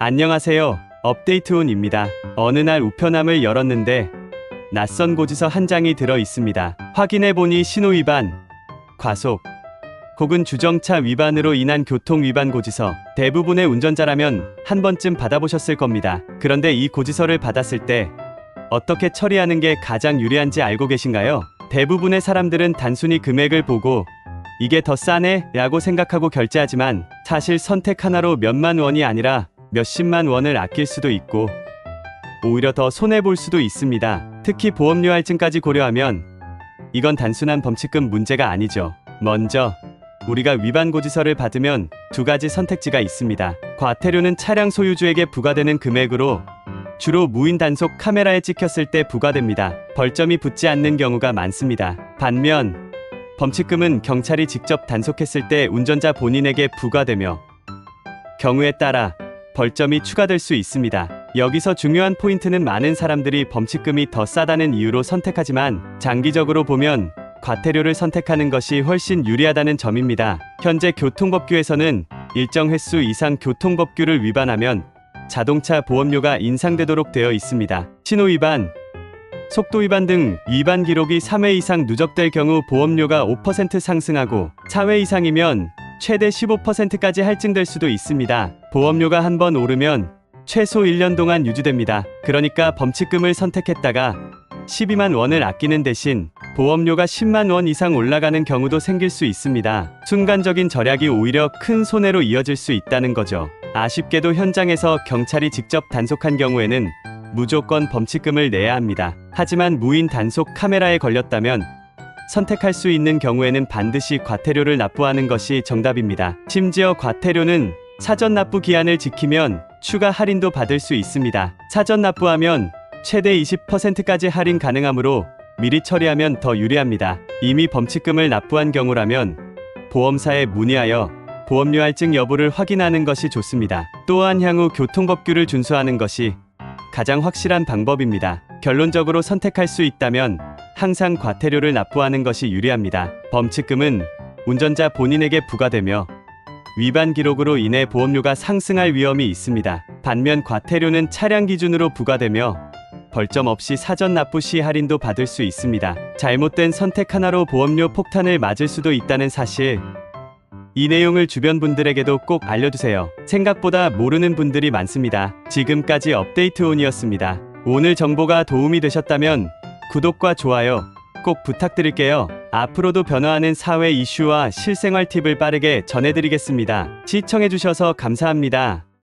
안녕하세요. 업데이트온입니다. 어느 날 우편함을 열었는데 낯선 고지서 한 장이 들어 있습니다. 확인해보니 신호위반, 과속, 혹은 주정차 위반으로 인한 교통위반 고지서. 대부분의 운전자라면 한 번쯤 받아보셨을 겁니다. 그런데 이 고지서를 받았을 때 어떻게 처리하는 게 가장 유리한지 알고 계신가요? 대부분의 사람들은 단순히 금액을 보고 이게 더 싸네? 라고 생각하고 결제하지만 사실 선택 하나로 몇만 원이 아니라 몇십만 원을 아낄 수도 있고 오히려 더 손해볼 수도 있습니다. 특히 보험료 할증까지 고려하면 이건 단순한 범칙금 문제가 아니죠. 먼저 우리가 위반 고지서를 받으면 두 가지 선택지가 있습니다. 과태료는 차량 소유주에게 부과되는 금액으로 주로 무인 단속 카메라에 찍혔을 때 부과됩니다. 벌점이 붙지 않는 경우가 많습니다. 반면 범칙금은 경찰이 직접 단속했을 때 운전자 본인에게 부과되며 경우에 따라 벌점이 추가될 수 있습니다. 여기서 중요한 포인트는 많은 사람들이 범칙금이 더 싸다는 이유로 선택하지만 장기적으로 보면 과태료를 선택하는 것이 훨씬 유리하다는 점입니다. 현재 교통법규에서는 일정 횟수 이상 교통법규를 위반하면 자동차 보험료가 인상되도록 되어 있습니다. 신호위반, 속도위반 등 위반 기록이 3회 이상 누적될 경우 보험료가 5% 상승하고 4회 이상이면 최대 15%까지 할증될 수도 있습니다. 보험료가 한 번 오르면 최소 1년 동안 유지됩니다. 그러니까 범칙금을 선택했다가 12만 원을 아끼는 대신 보험료가 10만 원 이상 올라가는 경우도 생길 수 있습니다. 순간적인 절약이 오히려 큰 손해로 이어질 수 있다는 거죠. 아쉽게도 현장에서 경찰이 직접 단속한 경우에는 무조건 범칙금을 내야 합니다. 하지만 무인 단속 카메라에 걸렸다면 선택할 수 있는 경우에는 반드시 과태료를 납부하는 것이 정답입니다. 심지어 과태료는 사전 납부 기한을 지키면 추가 할인도 받을 수 있습니다. 사전 납부하면 최대 20%까지 할인 가능하므로 미리 처리하면 더 유리합니다. 이미 범칙금을 납부한 경우라면 보험사에 문의하여 보험료 할증 여부를 확인하는 것이 좋습니다. 또한 향후 교통법규를 준수하는 것이 가장 확실한 방법입니다. 결론적으로 선택할 수 있다면 항상 과태료를 납부하는 것이 유리합니다. 범칙금은 운전자 본인에게 부과되며 위반 기록으로 인해 보험료가 상승할 위험이 있습니다. 반면 과태료는 차량 기준으로 부과되며 벌점 없이 사전 납부 시 할인도 받을 수 있습니다. 잘못된 선택 하나로 보험료 폭탄을 맞을 수도 있다는 사실, 이 내용을 주변 분들에게도 꼭 알려주세요. 생각보다 모르는 분들이 많습니다. 지금까지 업데이트온이었습니다. 오늘 정보가 도움이 되셨다면 구독과 좋아요 꼭 부탁드릴게요. 앞으로도 변화하는 사회 이슈와 실생활 팁을 빠르게 전해드리겠습니다. 시청해주셔서 감사합니다.